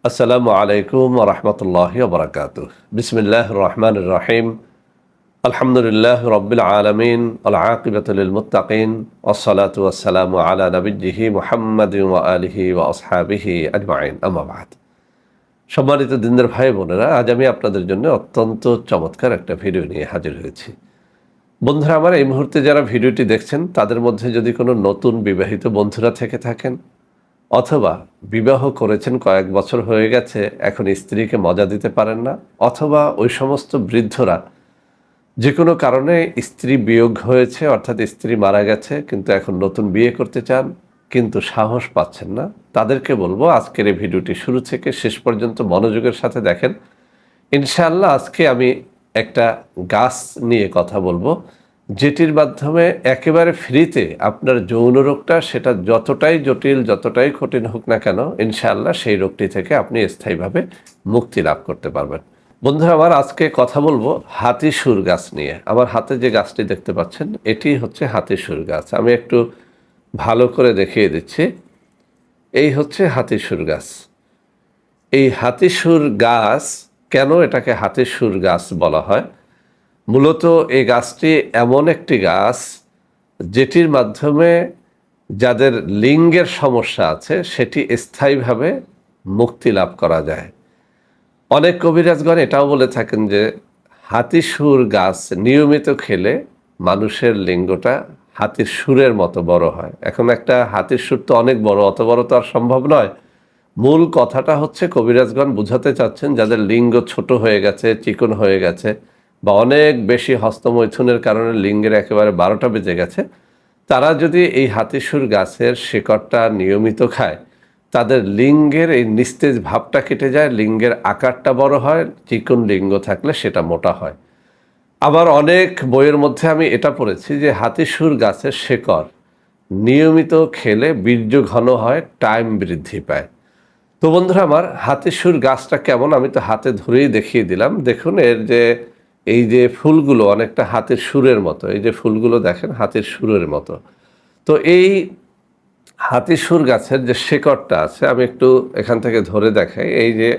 আসসালামু আলাইকুম ওয়া রাহমাতুল্লাহি ওয়া বারাকাতুহু। বিসমিল্লাহির রহমানির রহিম। আলহামদুলিল্লাহি রাব্বিল আলামিন ওয়াল আকিবাতু লিল মুত্তাকিন ওয়াস সালাতু ওয়াস সালামু আলা নাবিয়্যিহি মুহাম্মাদিন ওয়া আলিহি ওয়া আসহাবিহি আজমাইন। আম্মা বা'দ। সম্মানিত দিনদার ভাই বোনেরা, আজ আমি আপনাদের জন্য অত্যন্ত চমৎকার একটা ভিডিও নিয়ে হাজির হয়েছি। বন্ধুরা আমার, এই মুহূর্তে যারা ভিডিওটি দেখছেন তাদের মধ্যে যদি কোনো নতুন বিবাহিত বন্ধুরা থেকে থাকেন, অথবা বিবাহ করেছেন কয়েক বছর হয়ে গেছে, এখন স্ত্রীকে মজা দিতে পারেন না, অথবা ওই সমস্ত বৃদ্ধরা যে কোনো কারণে স্ত্রী বিয়োগ হয়েছে, অর্থাৎ স্ত্রী মারা গেছে, কিন্তু এখন নতুন বিয়ে করতে চান কিন্তু সাহস পাচ্ছেন না, তাদেরকে বলবো আজকের এই ভিডিওটি শুরু থেকে শেষ পর্যন্ত মনোযোগের সাথে দেখেন। ইনশাআল্লাহ আজকে আমি একটা গাছ নিয়ে কথা বলবো, যেটির মাধ্যমে একেবারে ফ্রিতে আপনার যৌন রোগটা, সেটা যতটাই জটিল যতটাই কঠিন হোক না কেন, ইনশাআল্লাহ সেই রোগটি থেকে আপনি স্থায়ীভাবে মুক্তি লাভ করতে পারবেন। বন্ধুরা আমার, আজকে কথা বলবো হাতিসুর গাছ নিয়ে। আমার হাতে যে গাছটি দেখতে পাচ্ছেন এটি হচ্ছে হাতিসুর গাছ। আমি একটু ভালো করে দেখিয়ে দিচ্ছি। এই হচ্ছে হাতিসুর গাছ। এই হাতিসুর গাছ, কেন এটাকে হাতিসুর গাছ বলা হয়? মূলত এই গাছটি এমন একটি গাছ যেটির মাধ্যমে যাদের লিঙ্গের সমস্যা আছে সেটি স্থায়ীভাবে মুক্তি লাভ করা যায়। অনেক কবিরাজগণ এটাও বলে থাকেন যে হাতিসুর গাছ নিয়মিত খেলে মানুষের লিঙ্গটা হাতির সুরের মতো বড় হয়। এখন একটা হাতির সুর তো অনেক বড়, অত বড় তো আর সম্ভব নয়। মূল কথাটা হচ্ছে কবিরাজগণ বুঝাতে চাচ্ছেন যাদের লিঙ্গ ছোট হয়ে গেছে, চিকন হয়ে গেছে, বা অনেক বেশি হস্তমৈথুনের কারণে লিঙ্গের একেবারে 12টা বেজে গেছে, তারা যদি এই হাতিসুর গাছের শিকড়টা নিয়মিত খায়, তাদের লিঙ্গের এই নিস্তেজ ভাবটা কেটে যায়, লিঙ্গের আকারটা বড় হয়, চিকন লিঙ্গ থাকলে সেটা মোটা হয়। আবার অনেক বইয়ের মধ্যে আমি এটা পড়েছি যে হাতিসুর গাছের শিকড় নিয়মিত খেলে বীর্য ঘন হয়, টাইম বৃদ্ধি পায়। তো বন্ধুরা আমার, হাতিসুর গাছটা কেমন আমি তো হাতে ধরেই দেখিয়ে দিলাম। দেখুন এর যে এই যে ফুলগুলো অনেকটা হাতির সুরের মতো, এই যে ফুলগুলো দেখেন হাতির সুরের মতো। তো এই হাতিসুর গাছের যে শিকড়টা আছে, আমি একটু এখান থেকে ধরে দেখাই। এই যে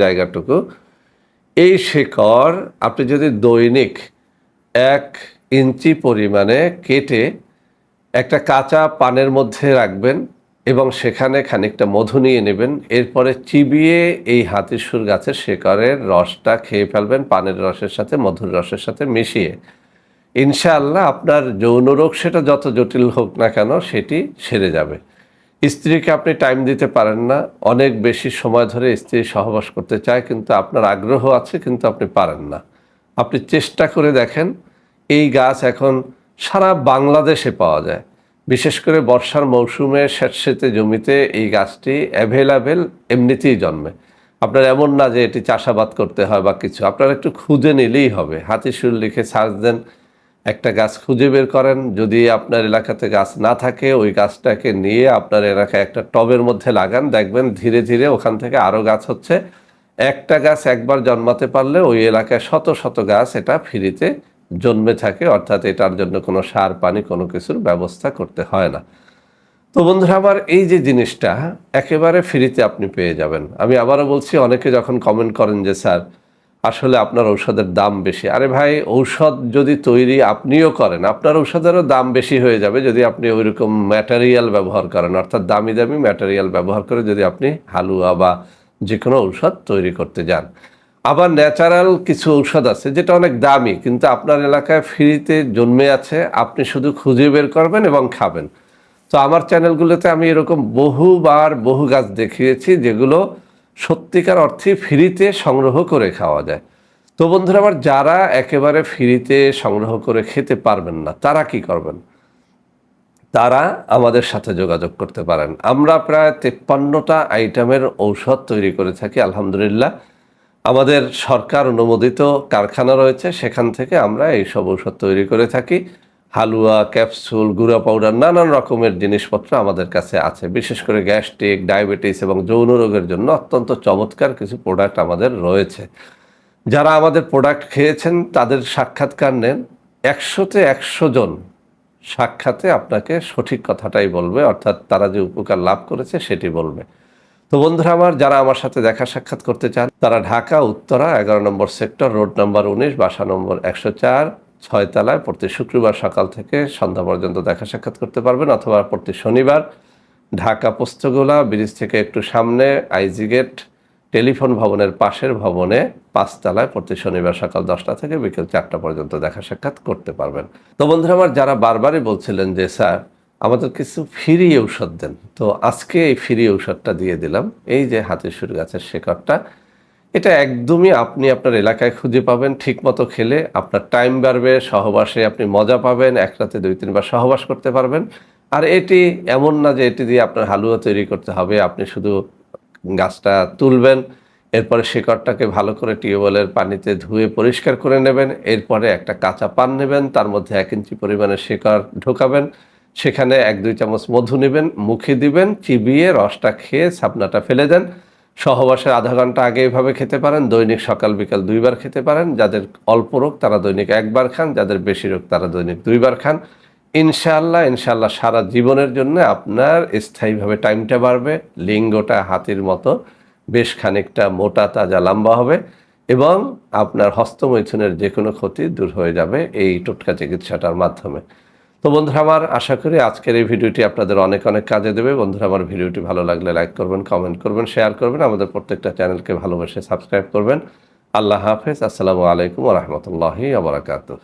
জায়গাটুকু, এই শিকড় আপনি যদি দৈনিক 1 ইঞ্চি পরিমাণে কেটে একটা কাঁচা পানের মধ্যে রাখবেন এবং সেখানে খানিকটা মধু নিয়ে নেবেন, এরপরে চিবিয়ে এই হাতিসুর গাছের শিকড়ের রসটা খেয়ে ফেলবেন পানের রসের সাথে, মধুর রসের সাথে মিশিয়ে। ইনশাআল্লাহ আপনার যৌন রোগ সেটা যত জটিল হোক না কেন সেটি সেরে যাবে। স্ত্রীকে আপনি টাইম দিতে পারেন না, অনেক বেশি সময় ধরে স্ত্রী সহবাস করতে চায়, কিন্তু আপনার আগ্রহ আছে কিন্তু আপনি পারেন না। আপনি চেষ্টা করে দেখেন। এই গাছ এখন সারা বাংলাদেশে পাওয়া যায়। বিশেষ করে বর্ষার মৌসুমে স্যাঁতসেঁতে জমিতে এই গাছটি অ্যাভেলেবেল এমনিতেই জন্মে। আপনার এমন না যে এটি চাষাবাদ করতে হয় বা কিছু, আপনারা একটু খুঁজে নিলেই হবে। হাতিসুর লিখে সার্চ দেন, একটা গাছ খুঁজে বের করেন। যদি আপনার এলাকাতে গাছ না থাকে, ওই গাছটাকে নিয়ে আপনার এলাকায় একটা টবের মধ্যে লাগান, দেখবেন ধীরে ধীরে ওখান থেকে আরও গাছ হচ্ছে। একটা গাছ একবার জন্মাতে পারলে ওই এলাকায় শত শত গাছ এটা ফ্রিতে জন্মে থাকে, অর্থাৎ এটার জন্য কোনো সার পানি কোনো কিছুর ব্যবস্থা করতে হয় না। তো বন্ধুরা আমার, এই যে জিনিসটা একেবারে ফ্রিতে আপনি পেয়ে যাবেন। আমি আবারও বলছি, অনেকে যখন কমেন্ট করেন যে স্যার আসলে আপনার ঔষধের দাম বেশি, আরে ভাই, ঔষধ যদি তৈরি আপনিও করেন আপনার ঔষধেরও দাম বেশি হয়ে যাবে যদি আপনি ওইরকম ম্যাটেরিয়াল ব্যবহার করেন, অর্থাৎ দামি দামি ম্যাটেরিয়াল ব্যবহার করে যদি আপনি হালুয়া বা যে কোনো ঔষধ তৈরি করতে যান। আবার ন্যাচারাল কিছু ঔষধ আছে যেটা অনেক দামি, কিন্তু আপনার এলাকায় ফ্রিতে জন্মে আছে, আপনি শুধু খুঁজে বের করবেন এবং খাবেন। তো আমার চ্যানেলগুলোতে আমি এরকম বহুবার বহু গাছ দেখিয়েছি যেগুলো সত্যিকার অর্থে ফ্রিতে সংগ্রহ করে খাওয়া যায়। তো বন্ধুরা আমার, যারা একেবারে ফ্রিতে সংগ্রহ করে খেতে পারবেন না তারা কি করবেন? তারা আমাদের সাথে যোগাযোগ করতে পারেন। আমরা প্রায় 53টা আইটেমের ঔষধ তৈরি করে থাকি আলহামদুলিল্লাহ। আমাদের সরকার অনুমোদিত কারখানা রয়েছে, সেখান থেকে আমরা এইসব ঔষধ তৈরি করে থাকি। হালুয়া, ক্যাপসুল, গুঁড়া পাউডার, নানান রকমের জিনিসপত্র আমাদের কাছে আছে। বিশেষ করে গ্যাস্ট্রিক, ডায়াবেটিস এবং যৌন রোগের জন্য অত্যন্ত চমৎকার কিছু প্রোডাক্ট আমাদের রয়েছে। যারা আমাদের প্রোডাক্ট খেয়েছেন তাদের সাক্ষাৎকার নেন, 100তে 100 জন সাক্ষাতে আপনাকে সঠিক কথাটাই বলবে, অর্থাৎ তারা যে উপকার লাভ করেছে সেটি বলবে। তো বন্ধুরা আমার, যারা আমার সাথে দেখা সাক্ষাৎ করতে চান তারা ঢাকা উত্তরা 11 নম্বর সেক্টর, রোড নম্বর 19, বাসা নম্বর 104, 6 তলায় প্রতি শুক্রবার সকাল থেকে সন্ধ্যা পর্যন্ত দেখা সাক্ষাৎ করতে পারবেন, অথবা প্রতি শনিবার ঢাকা পোস্তগোলা ব্রিজ থেকে একটু সামনে আইজি গেট টেলিফোন ভবনের পাশের ভবনে 5 তলায় প্রতি শনিবার সকাল 10টা থেকে বিকেল 4টা পর্যন্ত দেখা সাক্ষাৎ করতে পারবেন। তো বন্ধুরা আমার, যারা বারবারই বলছিলেন যে স্যার আমাদের কিছু ফ্রি ঔষধ দেন, তো আজকে এই ফ্রি ঔষধটা দিয়ে দিলাম। এই যে হাতির সুর গাছের শেকড়টা, এটা একদমই আপনি আপনার এলাকায় খুঁজে পাবেন। ঠিকমতো খেলে আপনার টাইম বাড়বে, সহবাসে আপনি মজা পাবেন, এক রাতে 2-3 বার সহবাস করতে পারবেন। আর এটি এমন না যে এটি দিয়ে আপনার হালুয়া তৈরি করতে হবে। আপনি শুধু গাছটা তুলবেন, এরপরে শিকড়টাকে ভালো করে টিউবওয়েলের পানিতে ধুয়ে পরিষ্কার করে নেবেন। এরপরে একটা কাঁচা পান নেবেন, তার মধ্যে 1 ইঞ্চি পরিমাণে শিকড় ঢোকাবেন, সেখানে 1-2 চামচ মধু নেবেন, মুখে দিবেন, চিবিয়ে রসটা খেয়ে ছাপনাটা ফেলে দেন। সহবাসের আধা ঘন্টা আগে এভাবে খেতে পারেন। দৈনিক সকাল বিকাল 2 বার খেতে পারেন। যাদের অল্প রোগ তারা দৈনিক 1 বার খান, যাদের বেশি রোগ তারা দৈনিক 2 বার খান। ইনশাআল্লাহ সারা জীবনের জন্য আপনার স্থায়ীভাবে টাইমটা বাড়বে, লিঙ্গটা হাতির মতো বেশ খানিকটা মোটা তাজা লম্বা হবে, এবং আপনার হস্তমৈথুনের যে কোনো ক্ষতি দূর হয়ে যাবে এই টোটকা চিকিৎসাটার মাধ্যমে। তো বন্ধুরা আমার, আশা করি আজকের এই ভিডিওটি আপনাদের অনেক অনেক কাজে দেবে। বন্ধুরা আমার, ভিডিওটি ভালো লাগলে লাইক করবেন, কমেন্ট করবেন, শেয়ার করবেন, আমাদের প্রত্যেকটা চ্যানেলকে ভালোবেসে সাবস্ক্রাইব করবেন। আল্লাহ হাফেজ। আসসালামু আলাইকুম ওয়া রাহমাতুল্লাহি ওয়া বারাকাতুহু।